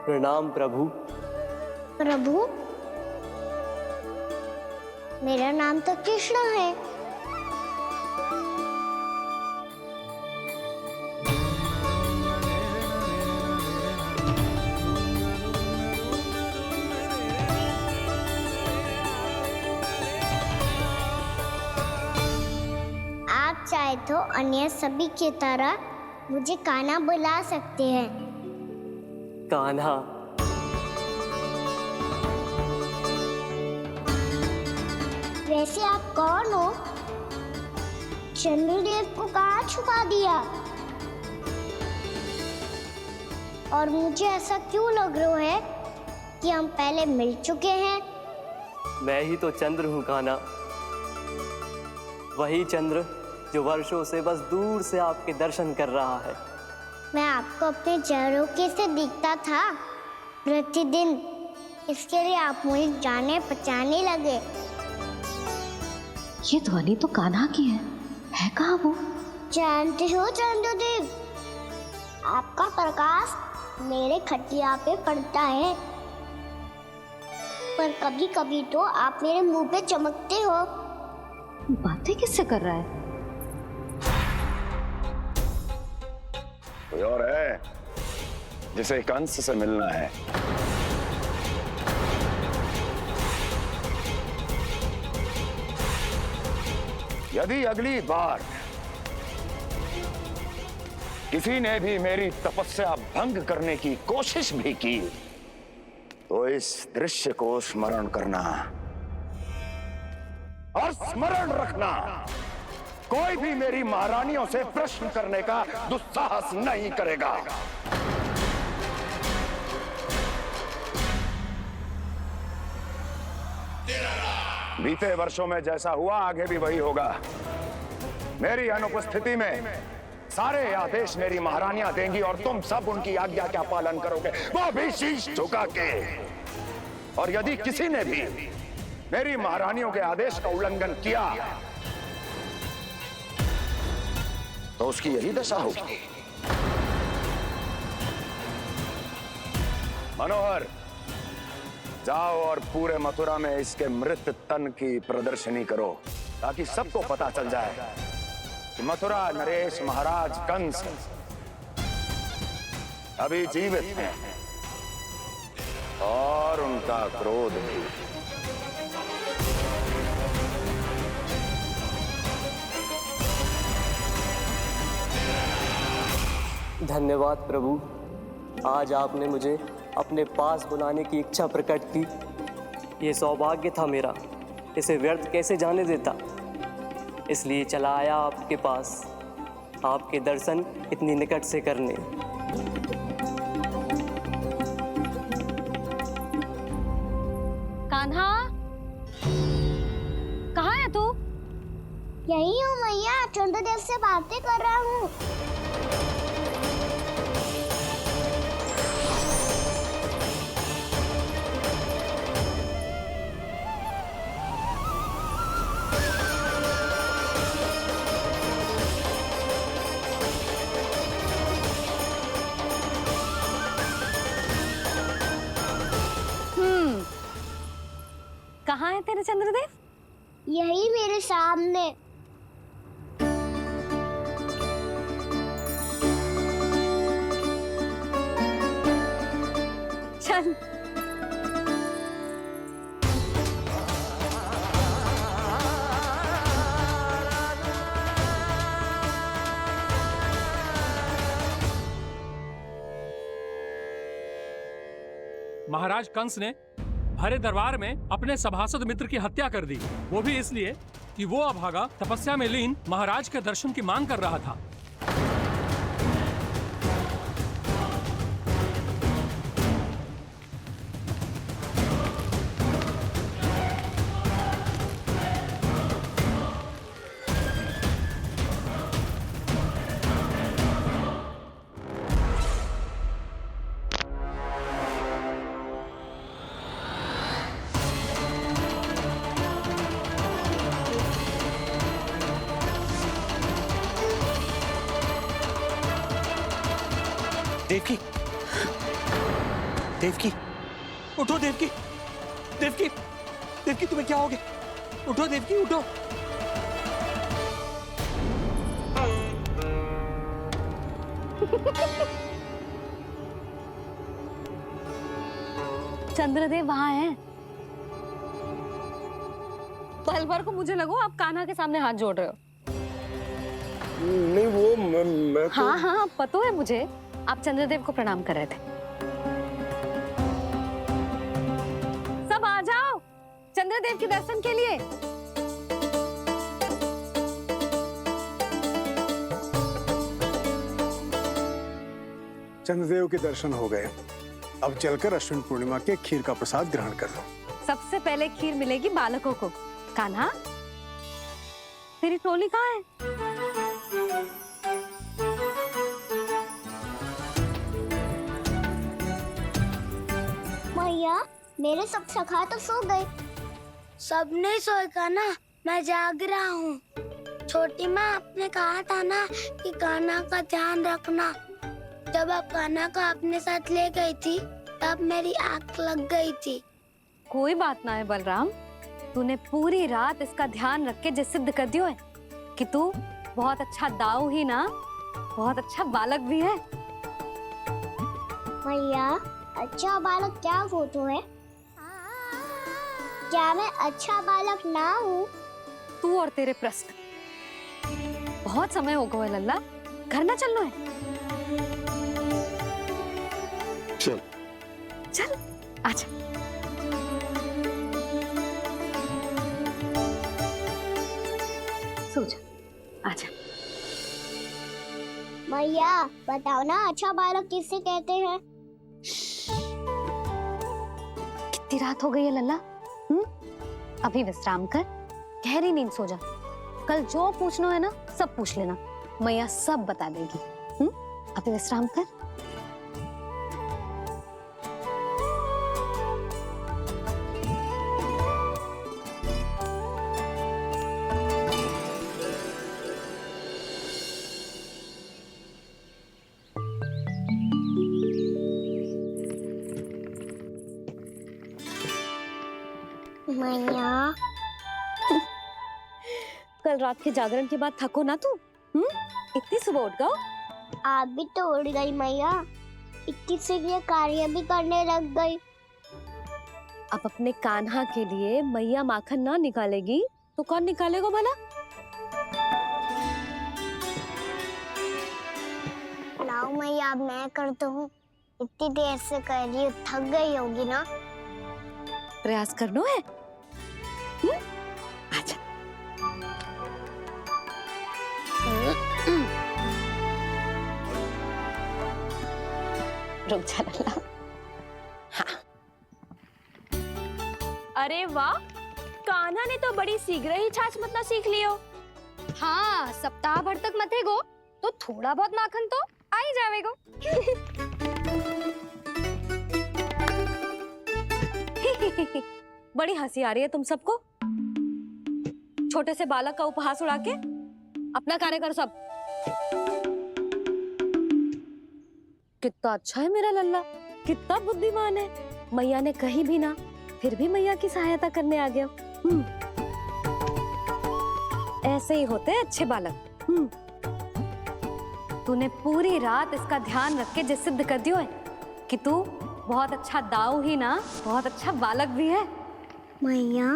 प्रणाम प्रभु। प्रभु, मेरा नाम तो कृष्ण है। आप चाहे तो अन्य सभी की तरह मुझे कान्हा बुला सकते हैं। कान्हा? वैसे आप कौन हो? चंद्रदेव को कहाँ छुपा दिया? और मुझे ऐसा क्यों लग रहा है कि हम पहले मिल चुके हैं? मैं ही तो चंद्र हूँ कान्हा, वही चंद्र जो वर्षों से बस दूर से आपके दर्शन कर रहा है। मैं आपको अपने झरोखे से दिखता था प्रतिदिन, इसके लिए आप मुझे जाने पहचाने लगे। ये ध्वनि तो कान्हा की है कहाँ वो? जानते हो चंद्रदेव, आपका प्रकाश मेरे खटिया पे पड़ता है, पर कभी कभी तो आप मेरे मुंह पे चमकते हो। बातें किससे कर रहा है? कोई और है जिसे कंस से मिलना है? यदि अगली बार किसी ने भी मेरी तपस्या भंग करने की कोशिश भी की तो इस दृश्य को स्मरण करना और स्मरण रखना, कोई भी मेरी महारानियों से प्रश्न करने का दुस्साहस नहीं करेगा। बीते वर्षों में जैसा हुआ आगे भी वही होगा। मेरी अनुपस्थिति में सारे आदेश मेरी महारानियां देंगी और तुम सब उनकी आज्ञा का पालन करोगे, वो भी शीश झुका के। और यदि किसी ने भी मेरी महारानियों के आदेश का उल्लंघन किया तो उसकी यही दशा होगी। मनोहर, जाओ और पूरे मथुरा में इसके मृत तन की प्रदर्शनी करो ताकि सबको पता चल जाए कि मथुरा नरेश महाराज कंस अभी जीवित हैं और उनका क्रोध भी। धन्यवाद प्रभु, आज आपने मुझे अपने पास बुलाने की इच्छा प्रकट की। ये सौभाग्य था मेरा, इसे व्यर्थ कैसे जाने देता। इसलिए चला आया आपके पास, आपके दर्शन इतनी निकट से करने। कान्हा, कहाँ है तू? यही हूँ मैया, चंद्रदेव से बातें कर रहा हूँ। कहाँ है तेरे चंद्रदेव? यही मेरे सामने। चल। महाराज कंस ने भरे दरबार में अपने सभासद मित्र की हत्या कर दी, वो भी इसलिए कि वो अभागा तपस्या में लीन महाराज के दर्शन की मांग कर रहा था। देवकी, उठो देवकी, देवकी, देवकी तुम्हें क्या हो गया? उठो देवकी, उठो। चंद्रदेव वहां हैं। पल भर को मुझे लगो आप कान्हा के सामने हाथ जोड़ रहे हो। नहीं वो मैं तो... हाँ हाँ पता है मुझे, आप चंद्रदेव को प्रणाम कर रहे थे। सब आ जाओ चंद्रदेव के दर्शन के लिए। चंद्रदेव के दर्शन हो गए, अब चलकर अश्विन पूर्णिमा के खीर का प्रसाद ग्रहण कर लो। सबसे पहले खीर मिलेगी बालकों को। कान्हा, तेरी टोली कहाँ है? मैया, मेरे सब सखा तो सो गए। सब नहीं सोएगा ना, मैं जाग रहा हूँ। छोटी माँ, आपने कहा था ना कि कान्हा का ध्यान रखना। जब आप कान्हा को अपने साथ ले गई थी, तब मेरी आँख लग गई थी। कोई बात ना है बलराम, तूने पूरी रात इसका ध्यान रख के जे सिद्ध कर दियो है कि तू बहुत अच्छा दाऊ ही ना, बहुत अच्छा बालक भी है। मैया, अच्छा बालक क्या फोटो है? क्या मैं अच्छा बालक ना हूँ? तू और तेरे प्रश्न। बहुत समय हो गया लल्ला, घर ना चलना है? चल चल आजा। सो जा, आजा। मैया, बताओ ना, अच्छा बालक किससे कहते हैं? कितनी रात हो गई है लल्ला? अभी विश्राम कर, गहरी नींद सो जा। कल जो पूछना है ना सब पूछ लेना, मैया सब बता देगी। अभी विश्राम कर। मैया, कल रात के जागरण के बाद थको ना तू? इतनी सुबह उठ गई? आप भी तो उड़ गई मैया। इतनी से ये कार्य भी करने लग गई। अब अपने कान्हा के लिए मैया माखन ना निकालेगी तो कौन निकालेगा भला? लाओ मैया, अब मैं करता हूँ। इतनी देर से कर रही हूँ, थक गई होगी ना? प्रयास करना है। आजा। रुक जा लल्ला। हाँ। अरे वाह, कान्हा ने तो बड़ी शीघ्र ही छाछ मतना सीख लियो। हाँ, सप्ताह भर तक मतेगो तो थोड़ा बहुत माखन तो आ ही जावेगो। बड़ी हंसी आ रही है तुम सबको। छोटे से बालक का उपहास उड़ा के अपना कार्य कर सब। कितना अच्छा है मेरा लल्ला, कितना बुद्धिमान है। मैया ने कही भी ना, फिर भी मैया की सहायता करने आ गया। ऐसे ही होते हैं अच्छे बालक। तूने पूरी रात इसका ध्यान रख के जे सिद्ध कर दियो है कि तू बहुत अच्छा दाऊ ही ना, बहुत अच्छा बालक भी है। मैया,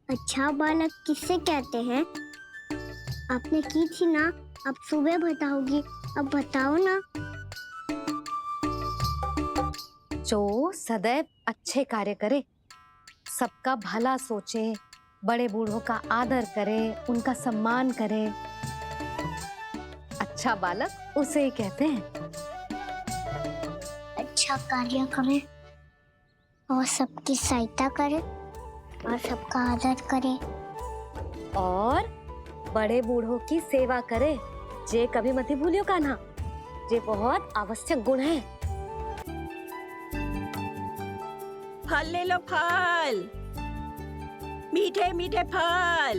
अच्छा बालक किससे कहते हैं? आपने की थी ना, अब सुबह बताओगी। अब बताओ ना। जो सदैव अच्छे कार्य करे, सबका भला सोचे, बड़े बूढ़ों का आदर करे, उनका सम्मान करे, अच्छा बालक उसे ही कहते हैं। अच्छा कार्य करे और सबकी सहायता करे और सबका आदर करे और बड़े बूढ़ों की सेवा करे। जे कभी मत भूलियो कान्हा, जे बहुत आवश्यक गुण है। फल ले लो, फल, मीठे मीठे फल।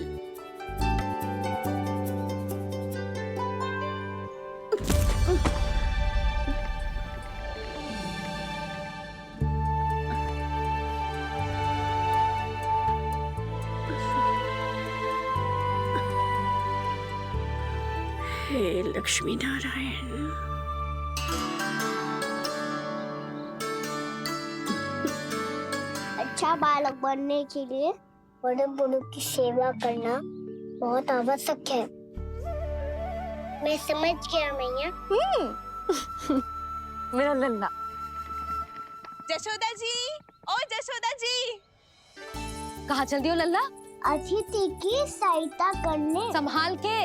हे लक्ष्मी नारायण। अच्छा बालक बनने के लिए बड़े बूढ़ों की सेवा करना बहुत आवश्यक है। मैं समझ गया मैया। मेरा लल्ला। जशोदा जी, ओ जशोदा जी, कहाँ चल दियो लल्ला? अतिथि की सहायता करने। संभाल के।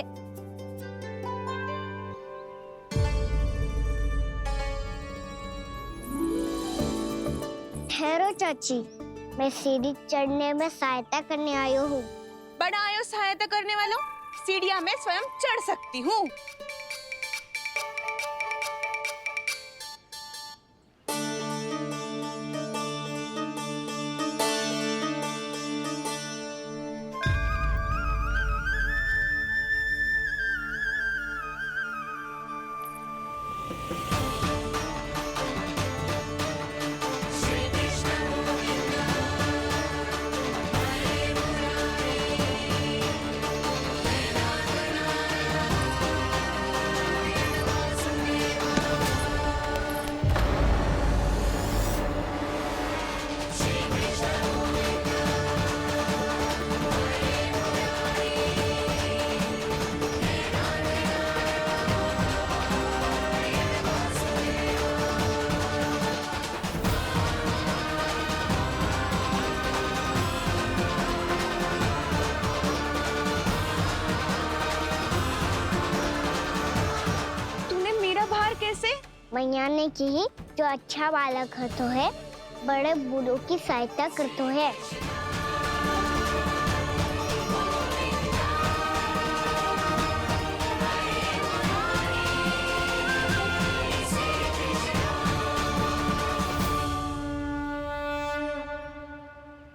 ठहरो चाची, मैं सीढ़ी चढ़ने में सहायता करने आई हूँ। बड़ा आयो सहायता करने वालों, सीढ़ियाँ मैं स्वयं चढ़ सकती हूँ। मैया ने की जो अच्छा बालक होतो है बड़े बूढ़ों की सहायता करतो है।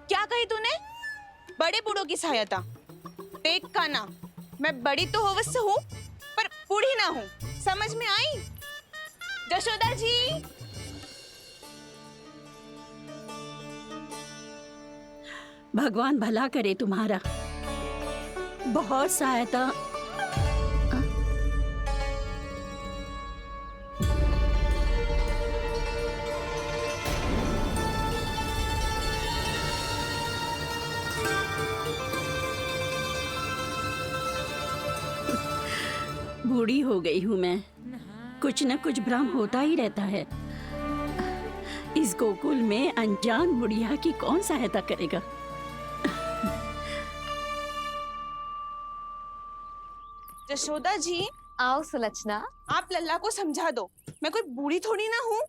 क्या कही तूने? बड़े बूढ़ों की सहायता? देख काना, मैं बड़ी तो अवश्य हूँ पर बूढ़ी ना हूँ, समझ में आई? जशोदा जी, भगवान भला करे तुम्हारा। बहुत सहायता। बूढ़ी हो गई हूँ मैं, कुछ न कुछ भ्रम होता ही रहता है। इस गोकुल में अनजान बुढ़िया की कौन सहायता करेगा? जशोदा जी, आओ सुलक्षणा। आप लल्ला को समझा दो, मैं कोई बूढ़ी थोड़ी ना हूँ।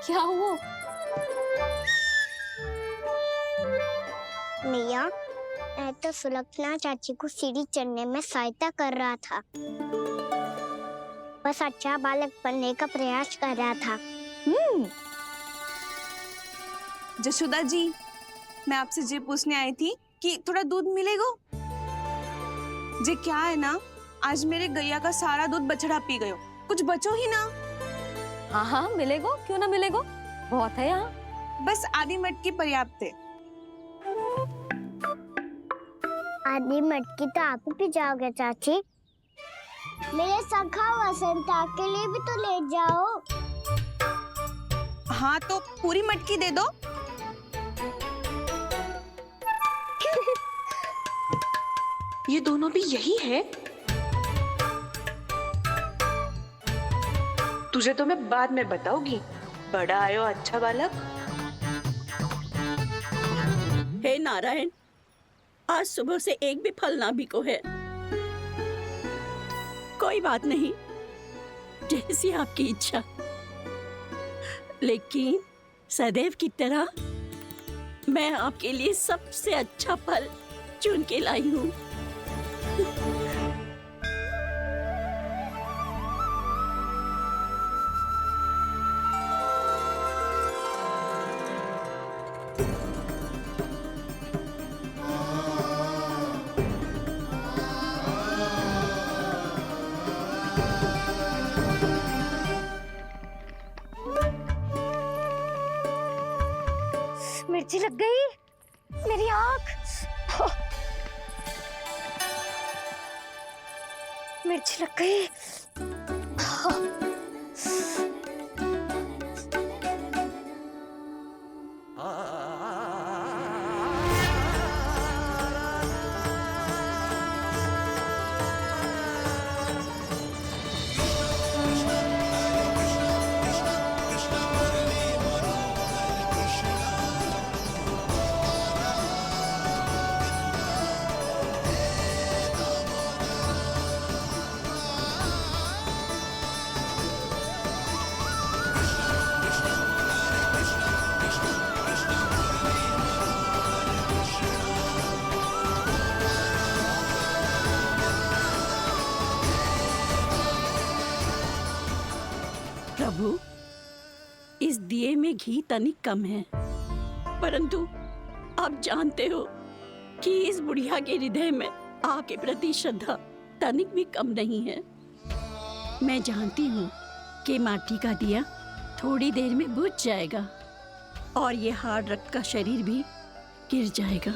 क्या हुआ? मैया, मैं तो सुलक्षणा चाची को सीढ़ी चढ़ने में सहायता कर रहा था, बस अच्छा बालक बनने का प्रयास कर रहा था। जशोदा जी, मैं आपसे ये पूछने आई थी कि थोड़ा दूध मिलेगा? जे क्या है ना, आज मेरे गैया का सारा दूध बछड़ा पी गयो, कुछ बचो ही ना। हाँ हाँ मिलेगो, क्यों ना मिलेगो, बहुत है यहाँ। बस आधी मटकी पर्याप्त है। आधी मटकी तो आप ही पी जाओगे चाची। मेरे सखा वसंता के लिए भी तो ले जाओ। हाँ तो पूरी मटकी दे दो। ये दोनों भी यही है? तुझे तो मैं बाद में बताऊंगी। बड़ा आयो अच्छा बालक। हे नारायण, आज सुबह से एक भी फल ना बिको है। कोई बात नहीं, जैसी आपकी इच्छा, लेकिन सदैव की तरह मैं आपके लिए सबसे अच्छा फल चुन के लाई हूँ। मिर्ची लग गई मेरी आँख। मिर्च लग गई। प्रभु, इस दिए में घी तनिक कम है, परंतु आप जानते हो कि इस बुढ़िया के हृदय में आपके प्रति श्रद्धा तनिक भी कम नहीं है। मैं जानती हूँ कि माटी का दिया थोड़ी देर में बुझ जाएगा और ये हार्ड रक्त का शरीर भी गिर जाएगा,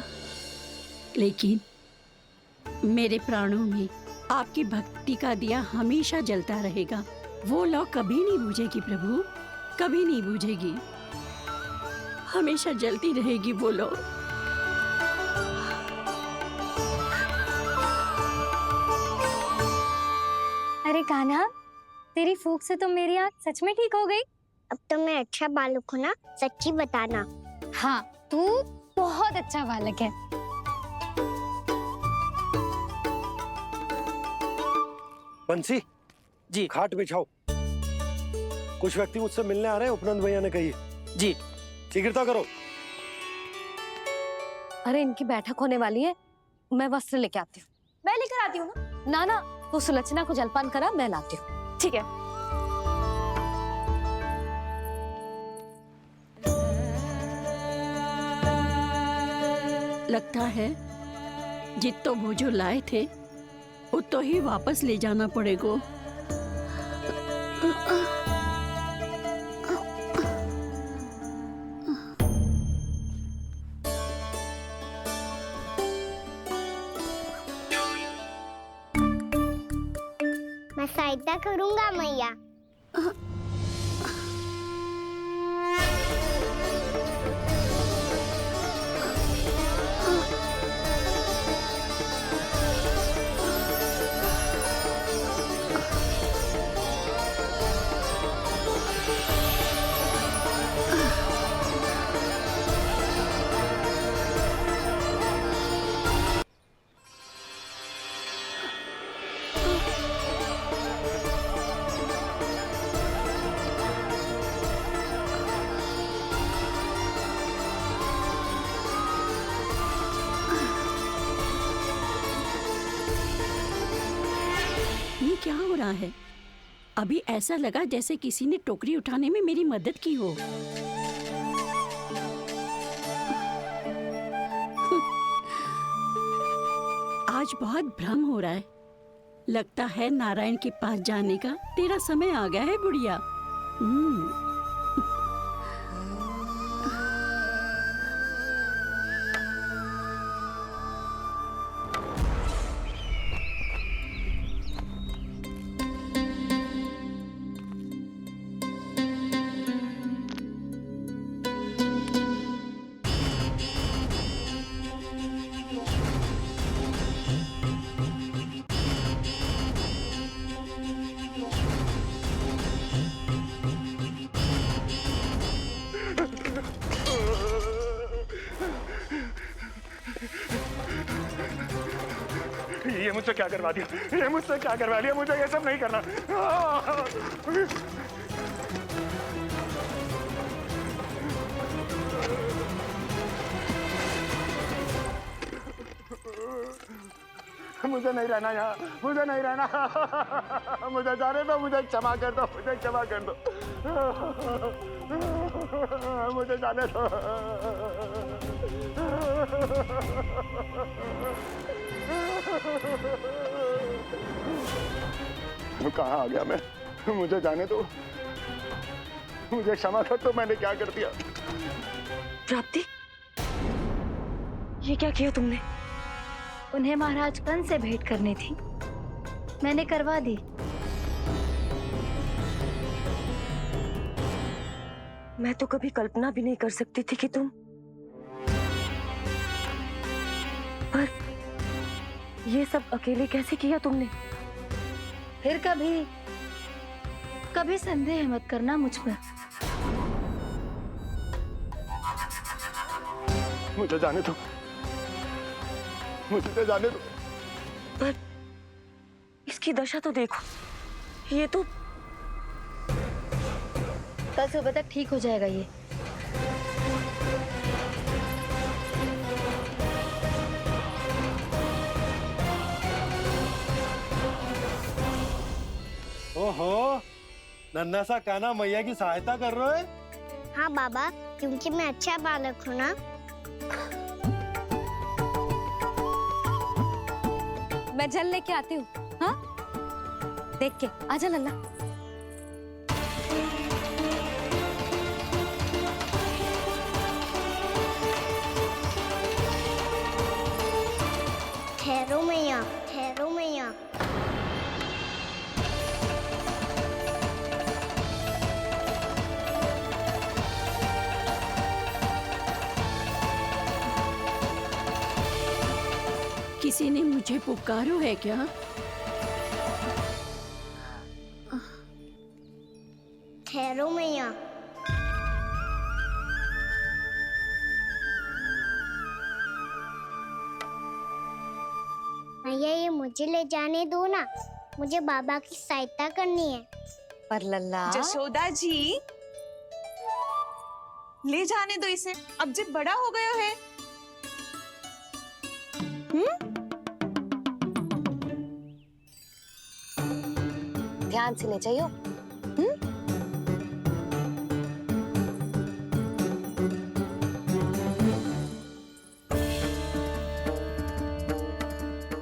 लेकिन मेरे प्राणों में आपकी भक्ति का दिया हमेशा जलता रहेगा। वो लौ कभी नहीं बुझेगी प्रभु, कभी नहीं बुझेगी, हमेशा जलती रहेगी वो लौ। अरे कान्हा, तेरी फूंक से तो मेरी आँख सच में ठीक हो गई। अब तो मैं अच्छा बालक हूँ ना, सच्ची बताना। हाँ, तू बहुत अच्छा बालक है। बंसी जी। खाट बिछाओ, कुछ व्यक्ति मुझसे मिलने आ रहे हैं, उपनंद भैया ने कही। जी। शीघ्रता करो। अरे इनकी बैठक होने वाली है, मैं वस्त्र लेके आती हूँ। मैं लेकर आती हूँ ना। ना, तू सुलक्षणा को जलपान करा, मैं लाती हूँ। ठीक है। लगता है जितो वो जो लाए थे उतो ही वापस ले जाना पड़ेगा। मैं सहायता करूंगा मैया। ये क्या हो रहा है? अभी ऐसा लगा जैसे किसी ने टोकरी उठाने में मेरी मदद की हो। आज बहुत भ्रम हो रहा है। लगता है नारायण के पास जाने का तेरा समय आ गया है बुढ़िया। ये मुझसे क्या करवा दिया, ये मुझसे क्या करवा दिया, मुझे ये सब नहीं करना। मुझे नहीं रहना यहाँ, मुझे नहीं रहना, मुझे जाने दो, मुझे क्षमा कर दो, मुझे क्षमा कर दो, मुझे जाने दो। कहाँ आ गया मैं? मुझे जाने दो, मुझे क्षमा कर दो, मैंने क्या कर दिया? प्राप्ति, ये क्या किया तुमने? उन्हें महाराज कंस से भेंट करनी थी, मैंने करवा दी। मैं तो कभी कल्पना भी नहीं कर सकती थी कि तुम, पर ये सब अकेले कैसे किया तुमने? फिर कभी संदेह मत करना मुझ पर। मुझे जाने दो, मुझे जाने दो। पर इसकी दशा तो देखो, ये तो कल सुबह तक ठीक हो जाएगा ये। ओहो, नन्हा सा कान्हा मैया की सहायता कर रहे है? हाँ बाबा, क्योंकि मैं अच्छा बालक हूँ ना। मैं जल लेके आती हूँ। हाँ, देख के आजा लल्ला। ठहरो मैया, ठहरो मैया। किसी ने मुझे पुकारो है क्या? ठहरो मैया। मैया ये मुझे ले जाने दो ना, मुझे बाबा की सहायता करनी है। पर लल्ला, जशोदा जी, ले जाने दो इसे, अब जब बड़ा हो गया है। ध्यान से ले जाइयो।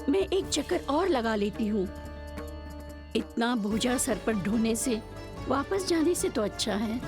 मैं एक चक्कर और लगा लेती हूँ। इतना बोझा सर पर ढोने से वापस जाने से तो अच्छा है